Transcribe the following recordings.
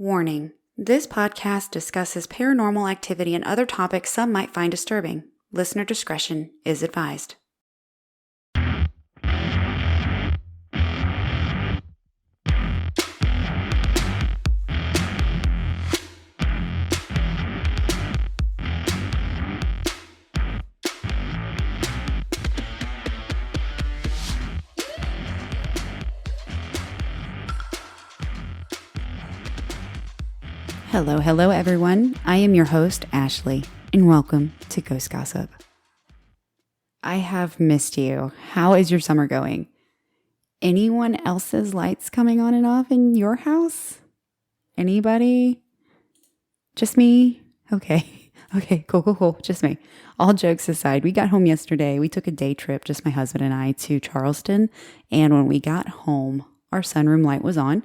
Warning: this podcast discusses paranormal activity and other topics some might find disturbing. Listener discretion is advised. Hello everyone. I am your host, Ashley, and welcome to Ghost Gossip. I have missed you. How is your summer going? Anyone else's lights coming on and off in your house? Anybody? Just me? Okay, cool. Just me. All jokes aside, we got home yesterday. We took a day trip, just my husband and I, to Charleston. And when we got home, our sunroom light was on.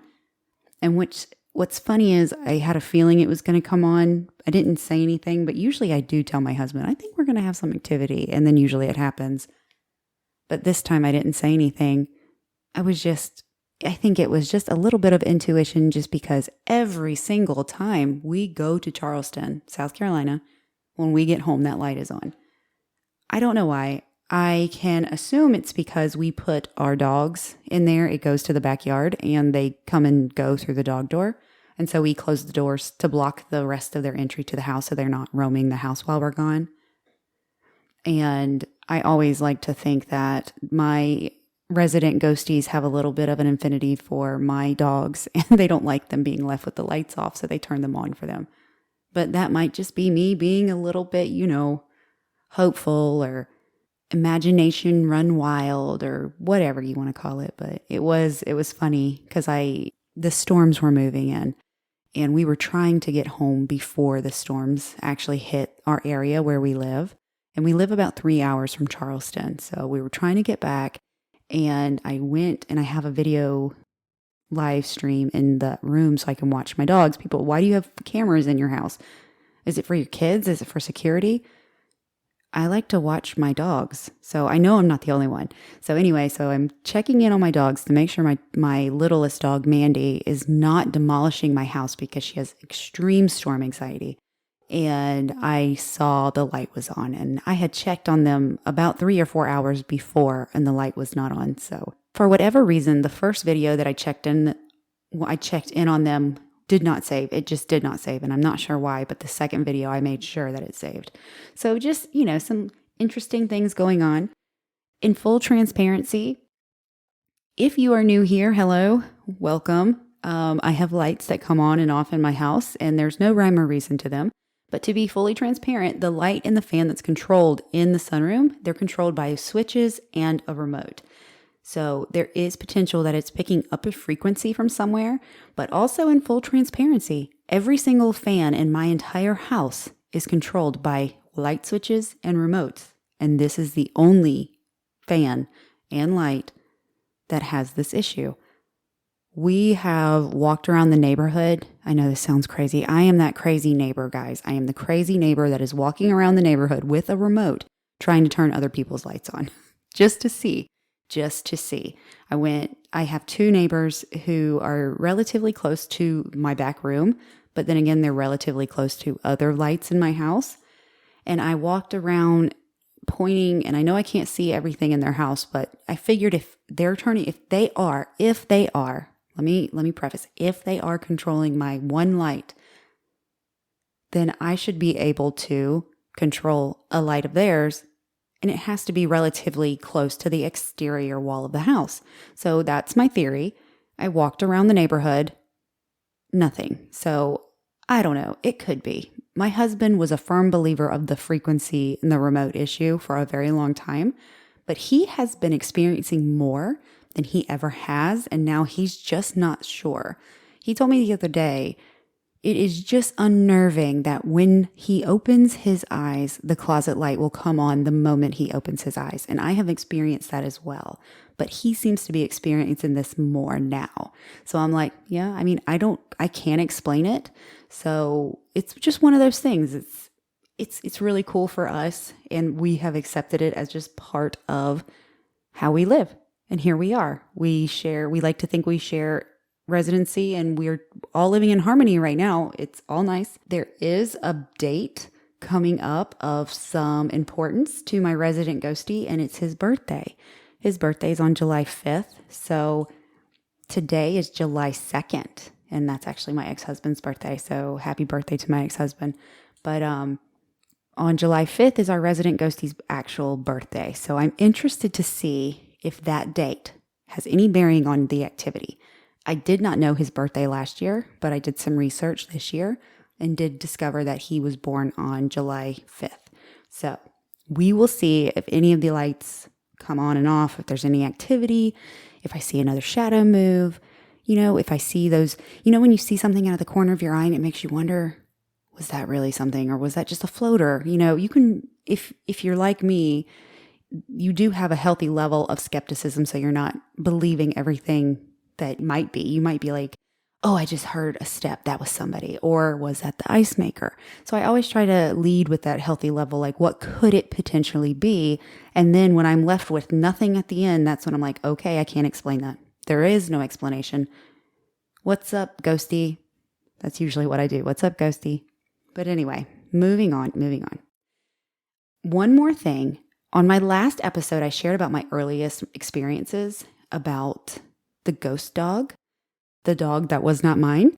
And what's funny is I had a feeling it was going to come on. I didn't say anything, but usually I do tell my husband, I think we're going to have some activity. And then usually it happens. But this time I didn't say anything. I think it was just a little bit of intuition, just because every single time we go to Charleston, South Carolina, when we get home, that light is on. I don't know why. I can assume it's because we put our dogs in there. It goes to the backyard and they come and go through the dog door. And so we close the doors to block the rest of their entry to the house so they're not roaming the house while we're gone. And I always like to think that my resident ghosties have a little bit of an affinity for my dogs and they don't like them being left with the lights off, so they turn them on for them. But that might just be me being a little bit, hopeful or imagination run wild or whatever you want to call it. But it was funny because the storms were moving in and we were trying to get home before the storms actually hit our area where we live. And we live about 3 hours from Charleston. So we were trying to get back, and I went and I have a video live stream in the room so I can watch my dogs. People, why do you have cameras in your house? Is it for your kids? Is it for security? I like to watch my dogs, so I know I'm not the only one. So anyway, I'm checking in on my dogs to make sure my littlest dog, Mandy, is not demolishing my house because she has extreme storm anxiety. And I saw the light was on, and I had checked on them about 3 or 4 hours before, and the light was not on. So for whatever reason, the first video that I checked in on them did not save. It just did not save. And I'm not sure why, but the second video, I made sure that it saved. So just, some interesting things going on. In full transparency, if you are new here, hello, welcome. I have lights that come on and off in my house, and there's no rhyme or reason to them. But to be fully transparent, the light and the fan that's controlled in the sunroom, they're controlled by switches and a remote. So there is potential that it's picking up a frequency from somewhere, but also in full transparency, every single fan in my entire house is controlled by light switches and remotes. And this is the only fan and light that has this issue. We have walked around the neighborhood. I know this sounds crazy. I am that crazy neighbor, guys. I am the crazy neighbor that is walking around the neighborhood with a remote trying to turn other people's lights on just to see. I have two neighbors who are relatively close to my back room, but then again, they're relatively close to other lights in my house. And I walked around pointing, and I know I can't see everything in their house, but I figured if they are, let me preface, if they are controlling my one light, then I should be able to control a light of theirs. And it has to be relatively close to the exterior wall of the house. So that's my theory. I walked around the neighborhood, nothing. So I don't know. It could be. My husband was a firm believer of the frequency and the remote issue for a very long time, but he has been experiencing more than he ever has, and now he's just not sure. He told me the other day, it is just unnerving that when he opens his eyes, the closet light will come on the moment he opens his eyes. And I have experienced that as well. But he seems to be experiencing this more now. So I'm like, yeah, I can't explain it. So it's just one of those things. It's really cool for us. And we have accepted it as just part of how we live. And here we are. We like to think we share residency, and we're all living in harmony right now. It's all nice. There is a date coming up of some importance to my resident ghostie, and it's his birthday. His birthday is on July 5th. So today is July 2nd, and that's actually my ex-husband's birthday. So happy birthday to my ex-husband. But on July 5th is our resident ghostie's actual birthday. So I'm interested to see if that date has any bearing on the activity. I did not know his birthday last year, but I did some research this year and did discover that he was born on July 5th. So we will see if any of the lights come on and off, if there's any activity, if I see another shadow move, if I see those, when you see something out of the corner of your eye and it makes you wonder, was that really something or was that just a floater? You can, if you're like me, you do have a healthy level of skepticism, so you're not believing everything that might be. You might be like, oh, I just heard a step. That was somebody. Or was that the ice maker? So I always try to lead with that healthy level, like what could it potentially be? And then when I'm left with nothing at the end, that's when I'm like, okay, I can't explain that. There is no explanation. What's up, ghostie? That's usually what I do. What's up, ghostie? But anyway, moving on. One more thing. On my last episode, I shared about my earliest experiences about the ghost dog, the dog that was not mine.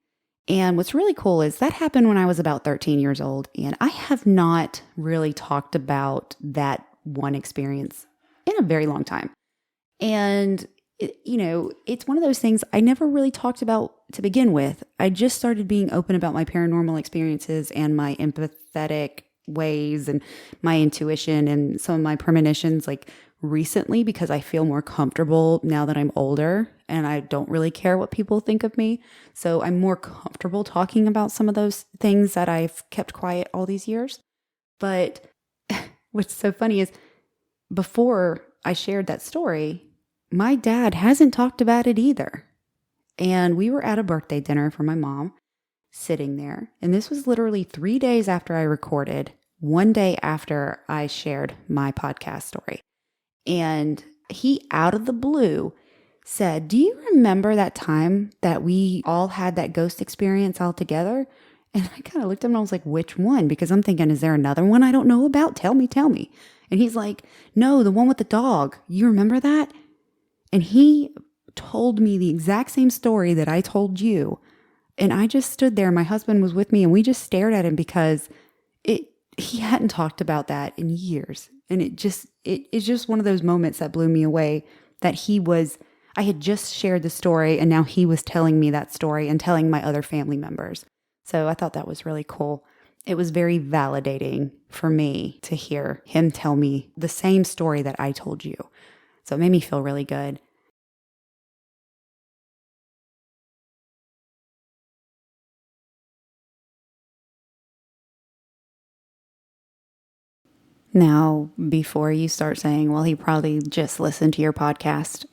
And what's really cool is that happened when I was about 13 years old. And I have not really talked about that one experience in a very long time. And, it's one of those things I never really talked about to begin with. I just started being open about my paranormal experiences and my empathetic ways and my intuition and some of my premonitions like recently, because I feel more comfortable now that I'm older and I don't really care what people think of me. So I'm more comfortable talking about some of those things that I've kept quiet all these years. But what's so funny is before I shared that story, my dad hasn't talked about it either. And we were at a birthday dinner for my mom, sitting there. And this was literally 3 days after I recorded, 1 day after I shared my podcast story. And he, out of the blue, said, do you remember that time that we all had that ghost experience all together? And I kind of looked at him and I was like, which one? Because I'm thinking, is there another one I don't know about? Tell me. And he's like, no, the one with the dog. You remember that? And he told me the exact same story that I told you. And I just stood there. My husband was with me and we just stared at him because he hadn't talked about that in years. And it's just one of those moments that blew me away, that I had just shared the story and now he was telling me that story and telling my other family members. So I thought that was really cool. It was very validating for me to hear him tell me the same story that I told you. So it made me feel really good. Now, before you start saying, well, he probably just listened to your podcast,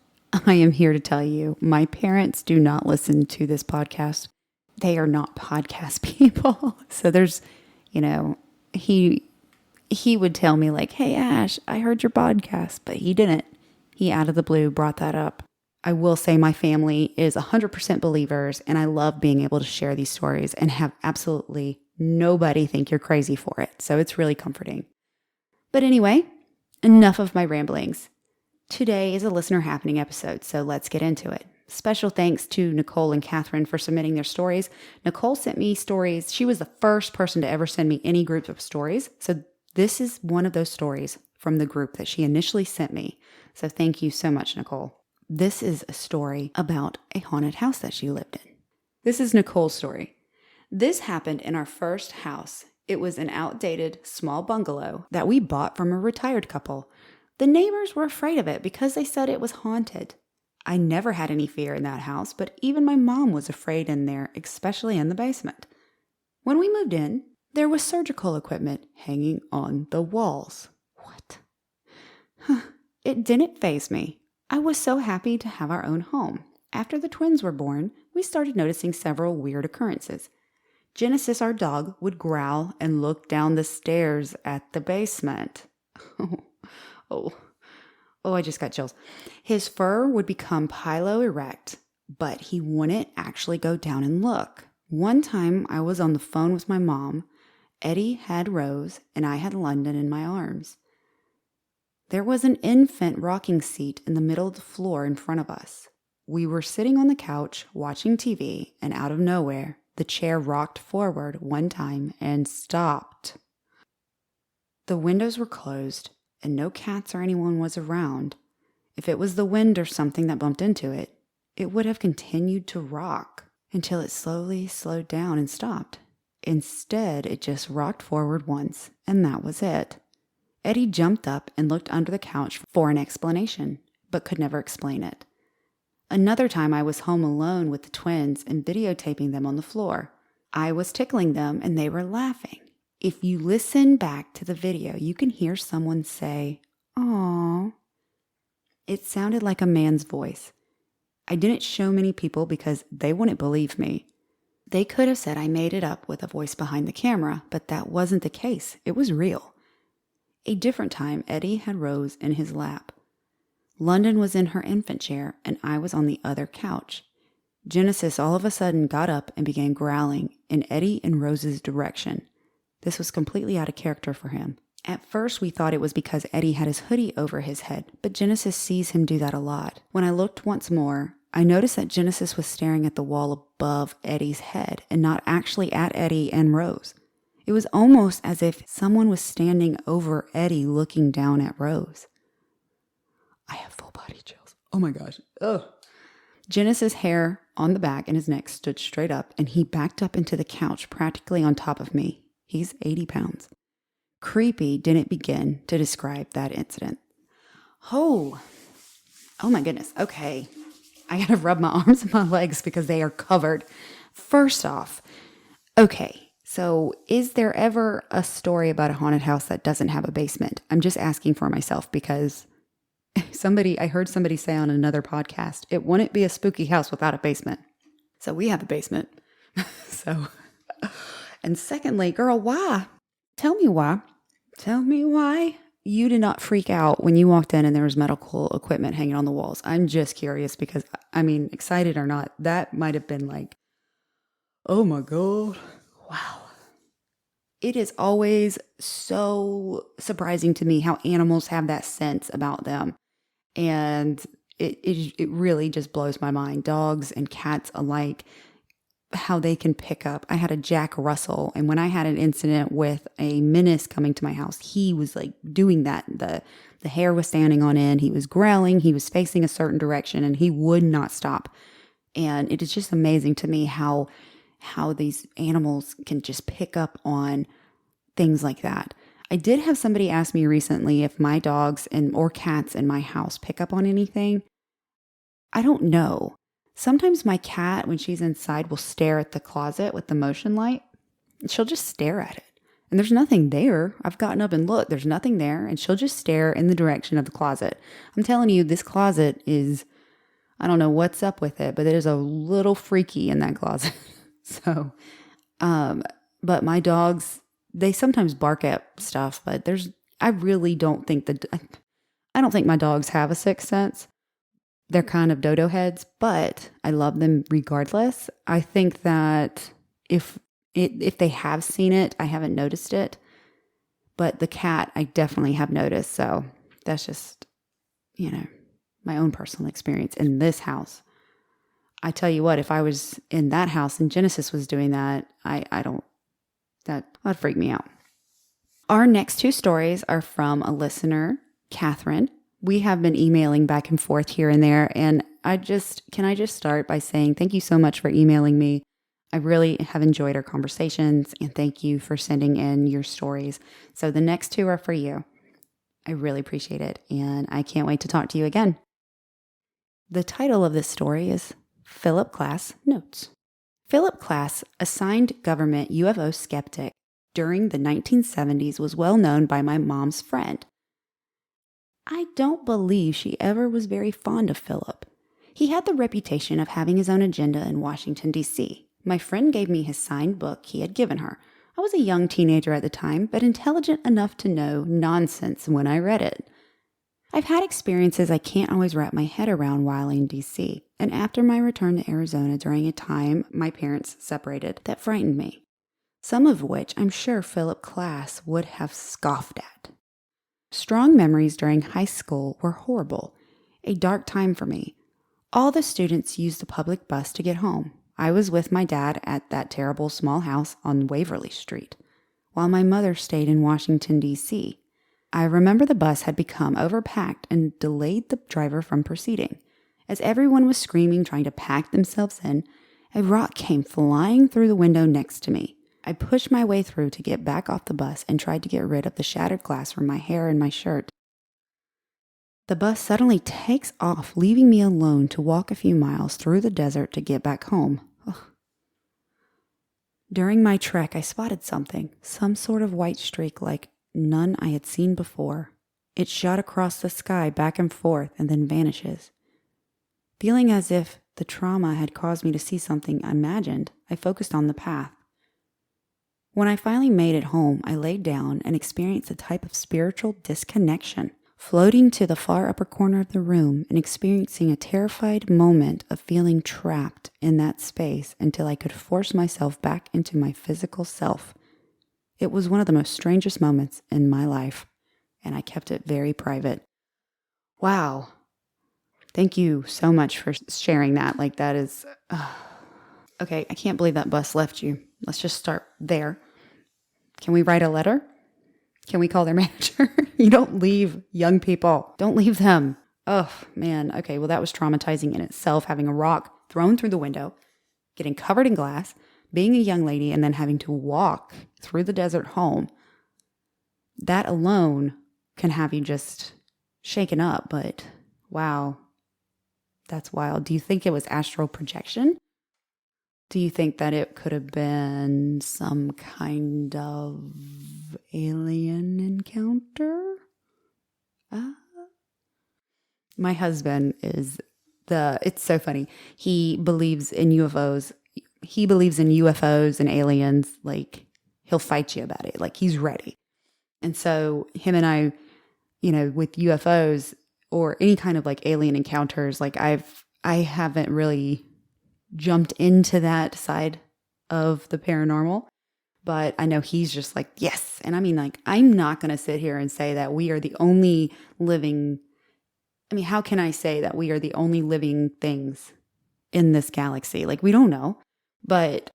I am here to tell you, my parents do not listen to this podcast. They are not podcast people. So there's, he would tell me like, hey, Ash, I heard your podcast, but he didn't. He out of the blue brought that up. I will say my family is 100% believers, and I love being able to share these stories and have absolutely nobody think you're crazy for it. So it's really comforting. But anyway, enough of my ramblings. Today is a listener happening episode, so let's get into it. Special thanks to Nicole and Catherine for submitting their stories. Nicole sent me stories. She was the first person to ever send me any group of stories. So this is one of those stories from the group that she initially sent me. So thank you so much, Nicole. This is a story about a haunted house that she lived in. This is Nicole's story. This happened in our first house. It was an outdated, small bungalow that we bought from a retired couple. The neighbors were afraid of it because they said it was haunted. I never had any fear in that house, but even my mom was afraid in there, especially in the basement. When we moved in, there was surgical equipment hanging on the walls. What? It didn't faze me. I was so happy to have our own home. After the twins were born, we started noticing several weird occurrences. Genesis, our dog, would growl and look down the stairs at the basement. Oh, I just got chills. His fur would become pilo erect, but he wouldn't actually go down and look. One time I was on the phone with my mom. Eddie had Rose and I had London in my arms. There was an infant rocking seat in the middle of the floor in front of us. We were sitting on the couch watching TV, and out of nowhere, the chair rocked forward one time and stopped. The windows were closed, and no cats or anyone was around. If it was the wind or something that bumped into it, it would have continued to rock until it slowly slowed down and stopped. Instead, it just rocked forward once, and that was it. Eddie jumped up and looked under the couch for an explanation, but could never explain it. Another time I was home alone with the twins and videotaping them on the floor. I was tickling them and they were laughing. If you listen back to the video, you can hear someone say, "Aww." It sounded like a man's voice. I didn't show many people because they wouldn't believe me. They could have said I made it up with a voice behind the camera, but that wasn't the case. It was real. A different time, Eddie had Rose in his lap. London was in her infant chair, and I was on the other couch. Genesis all of a sudden got up and began growling in Eddie and Rose's direction. This was completely out of character for him. At first, we thought it was because Eddie had his hoodie over his head, but Genesis sees him do that a lot. When I looked once more, I noticed that Genesis was staring at the wall above Eddie's head and not actually at Eddie and Rose. It was almost as if someone was standing over Eddie looking down at Rose. I have full body chills. Oh my gosh. Ugh. Genesis' hair on the back and his neck stood straight up, and he backed up into the couch practically on top of me. He's 80 pounds. Creepy didn't begin to describe that incident. Oh my goodness. Okay. I gotta rub my arms and my legs because they are covered. First off, okay. So is there ever a story about a haunted house that doesn't have a basement? I'm just asking for myself because I heard somebody say on another podcast, it wouldn't be a spooky house without a basement. So we have a basement. And secondly, girl, why? Tell me why. Tell me why you did not freak out when you walked in and there was medical equipment hanging on the walls. I'm just curious because, excited or not, that might have been like, oh my God. Wow. It is always so surprising to me how animals have that sense about them. And it really just blows my mind. Dogs and cats alike, how they can pick up. I had a Jack Russell, and when I had an incident with a menace coming to my house, he was like doing that. The hair was standing on end. He was growling. He was facing a certain direction, and he would not stop. And it is just amazing to me how these animals can just pick up on things like that. I did have somebody ask me recently if my dogs or cats in my house pick up on anything. I don't know. Sometimes my cat, when she's inside, will stare at the closet with the motion light. She'll just stare at it. And there's nothing there. I've gotten up and looked. There's nothing there. And she'll just stare in the direction of the closet. I'm telling you, this closet is, I don't know what's up with it, but it is a little freaky in that closet. So, but my dogs, they sometimes bark at stuff, but I really don't think I don't think my dogs have a sixth sense. They're kind of dodo heads, but I love them regardless. I think that if they have seen it, I haven't noticed it, but the cat, I definitely have noticed. So that's just, my own personal experience in this house. I tell you what, if I was in that house and Genesis was doing that, that'd freak me out. Our next two stories are from a listener, Catherine. We have been emailing back and forth here and there, and can I just start by saying thank you so much for emailing me. I really have enjoyed our conversations, and thank you for sending in your stories. So the next two are for you. I really appreciate it, and I can't wait to talk to you again. The title of this story is Philip Klass Notes. Philip Klass, a signed government UFO skeptic during the 1970s, was well known by my mom's friend. I don't believe she ever was very fond of Philip. He had the reputation of having his own agenda in Washington, D.C. My friend gave me his signed book he had given her. I was a young teenager at the time, but intelligent enough to know nonsense when I read it. I've had experiences I can't always wrap my head around while in DC, and after my return to Arizona during a time my parents separated that frightened me, some of which I'm sure Philip Class would have scoffed at. Strong memories during high school were horrible, a dark time for me. All the students used the public bus to get home. I was with my dad at that terrible small house on Waverly Street, while my mother stayed in Washington, D.C. I remember the bus had become overpacked and delayed the driver from proceeding. As everyone was screaming, trying to pack themselves in, a rock came flying through the window next to me. I pushed my way through to get back off the bus and tried to get rid of the shattered glass from my hair and my shirt. The bus suddenly takes off, leaving me alone to walk a few miles through the desert to get back home. Ugh. During my trek, I spotted something, some sort of white streak like none I had seen before. It shot across the sky back and forth and then vanishes. Feeling as if the trauma had caused me to see something imagined, I focused on the path. When I finally made it home, I laid down and experienced a type of spiritual disconnection, floating to the far upper corner of the room and experiencing a terrified moment of feeling trapped in that space until I could force myself back into my physical self. It was one of the most strangest moments in my life, and I kept it very private. Wow. Thank you so much for sharing that. Like, that is... Okay, I can't believe that bus left you. Let's just start there. Can we write a letter? Can we call their manager? You don't leave young people. Don't leave them. Oh, man. Okay, well, that was traumatizing in itself, having a rock thrown through the window, getting covered in glass, being a young lady, and then having to walk through the desert home. That alone can have you just shaken up, but wow, that's wild. Do you think it was astral projection? Do you think that it could have been some kind of alien encounter? My husband it's so funny. He believes in UFOs. He believes in UFOs and aliens. Like, he'll fight you about it. Like, he's ready. And so him and I, with UFOs or any kind of like alien encounters, like I haven't really jumped into that side of the paranormal, but I know he's just like, yes. And I mean, like, I'm not going to sit here and say that we are the only living. I mean, how can I say that we are the only living things in this galaxy? Like, we don't know, but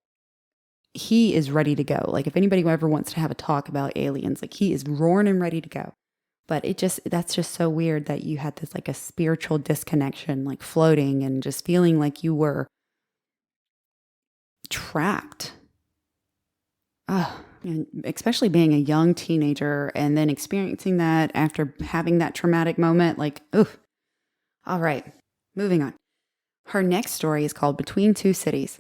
he is ready to go. Like, if anybody ever wants to have a talk about aliens, like, he is roaring and ready to go. But that's just so weird that you had this like a spiritual disconnection, like floating and just feeling like you were trapped. And especially being a young teenager and then experiencing that after having that traumatic moment, like, oof. All right, moving on. Her next story is called Between Two Cities.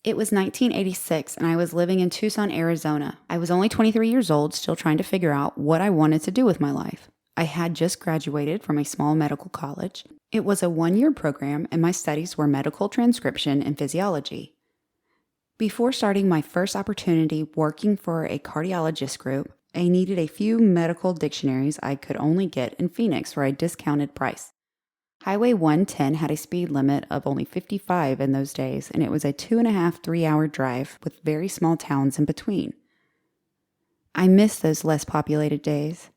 It was 1986 and I was living in Tucson, Arizona. I was only 23 years old, still trying to figure out what I wanted to do with my life. I had just graduated from a small medical college. It was a 1-year program and my studies were medical transcription and physiology. Before starting my first opportunity working for a cardiologist group, I needed a few medical dictionaries I could only get in Phoenix for a discounted price. Highway 110 had a speed limit of only 55 in those days, and it was a 2.5-3-hour drive with very small towns in between. I miss those less populated days.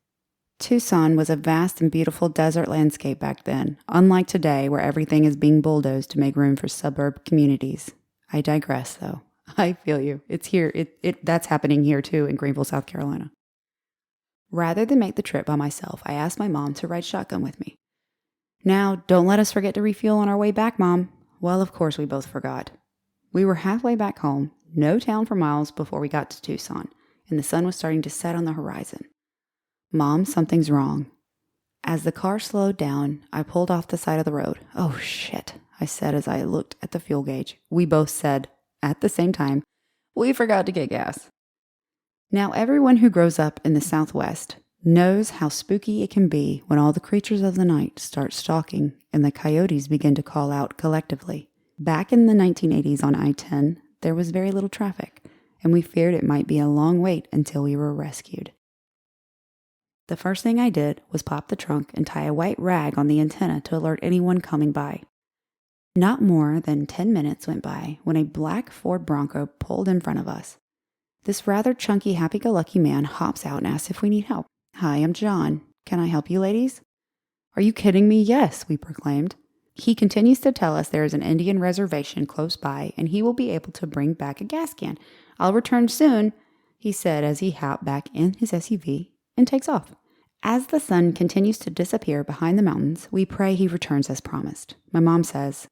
Tucson was a vast and beautiful desert landscape back then, unlike today where everything is being bulldozed to make room for suburb communities. I digress, though. I feel you. It's here. That's happening here, too, in Greenville, South Carolina. Rather than make the trip by myself, I asked my mom to ride shotgun with me. Now, don't let us forget to refuel on our way back, Mom. Well, of course, we both forgot. We were halfway back home, no town for miles before we got to Tucson, and the sun was starting to set on the horizon. Mom, something's wrong. As the car slowed down, I pulled off the side of the road. Oh, shit, I said as I looked at the fuel gauge. We both said, at the same time, we forgot to get gas. Now, everyone who grows up in the Southwest knows how spooky it can be when all the creatures of the night start stalking and the coyotes begin to call out collectively. Back in the 1980s on I-10, there was very little traffic, and we feared it might be a long wait until we were rescued. The first thing I did was pop the trunk and tie a white rag on the antenna to alert anyone coming by. Not more than 10 minutes went by when a black Ford Bronco pulled in front of us. This rather chunky, happy-go-lucky man hops out and asks if we need help. "Hi, I'm John. Can I help you, ladies?" "Are you kidding me?" "Yes," we proclaimed. He continues to tell us there is an Indian reservation close by and he will be able to bring back a gas can. "I'll return soon," he said as he hopped back in his SUV and takes off. As the sun continues to disappear behind the mountains, we pray he returns as promised. My mom says,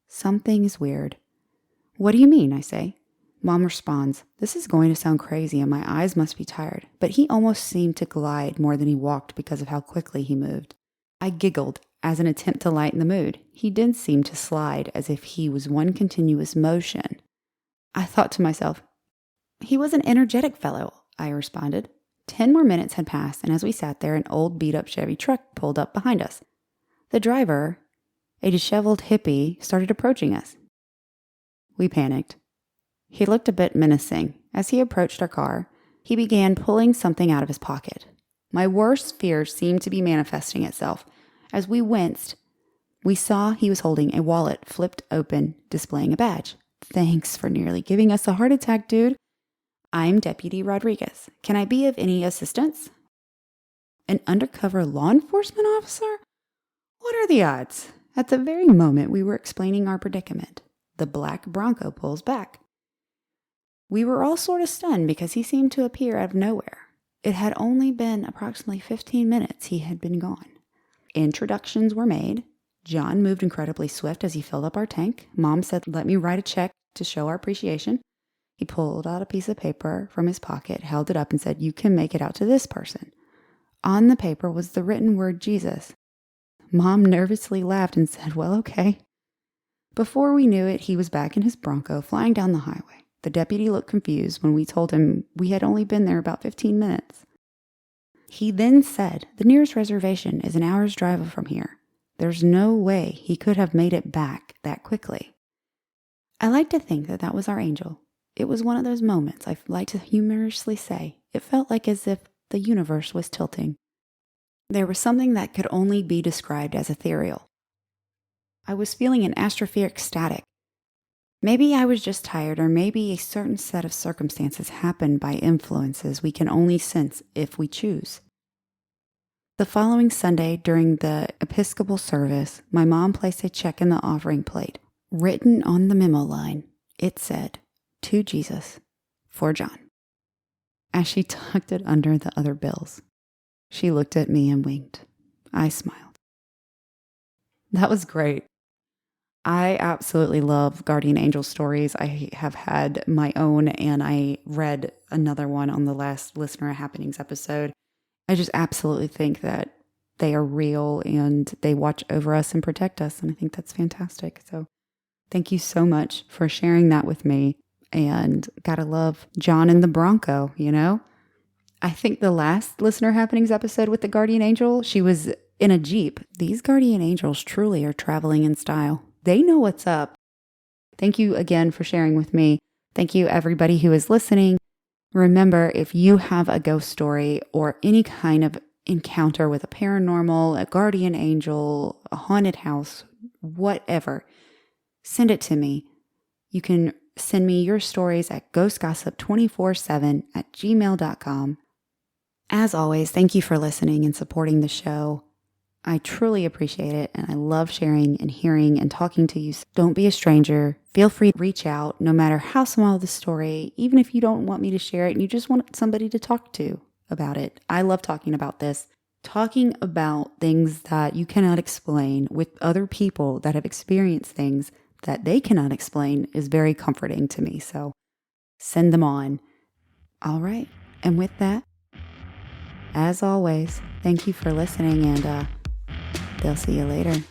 "Something is weird." "What do you mean?" I say. Mom responds, "This is going to sound crazy and my eyes must be tired," but he almost seemed to glide more than he walked because of how quickly he moved. I giggled as an attempt to lighten the mood. He did seem to slide as if he was one continuous motion. I thought to myself, "He was an energetic fellow," I responded. 10 more minutes had passed, and as we sat there, an old beat-up Chevy truck pulled up behind us. The driver, a disheveled hippie, started approaching us. We panicked. He looked a bit menacing. As he approached our car, he began pulling something out of his pocket. My worst fear seemed to be manifesting itself. As we winced, we saw he was holding a wallet flipped open, displaying a badge. "Thanks for nearly giving us a heart attack, dude. I'm Deputy Rodriguez. Can I be of any assistance?" An undercover law enforcement officer? What are the odds? At the very moment we were explaining our predicament, the black Bronco pulls back. We were all sort of stunned because he seemed to appear out of nowhere. It had only been approximately 15 minutes he had been gone. Introductions were made. John moved incredibly swift as he filled up our tank. Mom said, "Let me write a check to show our appreciation." He pulled out a piece of paper from his pocket, held it up, and said, "You can make it out to this person." On the paper was the written word Jesus. Mom nervously laughed and said, "Well, okay." Before we knew it, he was back in his Bronco, flying down the highway. The deputy looked confused when we told him we had only been there about 15 minutes. He then said, "The nearest reservation is an hour's drive from here. There's no way he could have made it back that quickly." I like to think that that was our angel. It was one of those moments I like to humorously say. It felt like as if the universe was tilting. There was something that could only be described as ethereal. I was feeling an astrophic static. Maybe I was just tired, or maybe a certain set of circumstances happened by influences we can only sense if we choose. The following Sunday, during the Episcopal service, my mom placed a check in the offering plate. Written on the memo line, it said, "To Jesus, for John." As she tucked it under the other bills, she looked at me and winked. I smiled. That was great. I absolutely love guardian angel stories. I have had my own, and I read another one on the last Listener Happenings episode. I just absolutely think that they are real and they watch over us and protect us, and I think that's fantastic. So thank you so much for sharing that with me, and gotta love John and the Bronco, you know? I think the last Listener Happenings episode with the guardian angel, she was in a Jeep. These guardian angels truly are traveling in style. They know what's up. Thank you again for sharing with me. Thank you, everybody who is listening. Remember, if you have a ghost story or any kind of encounter with a paranormal, a guardian angel, a haunted house, whatever, send it to me. You can send me your stories at ghostgossip247@gmail.com. As always, thank you for listening and supporting the show. I truly appreciate it, and I love sharing and hearing and talking to you. Don't be a stranger. Feel free to reach out, no matter how small the story, even if you don't want me to share it and you just want somebody to talk to about it. I love talking about this. Talking about things that you cannot explain with other people that have experienced things that they cannot explain is very comforting to me. So send them on. All right. And with that, as always, thank you for listening, and they'll see you later.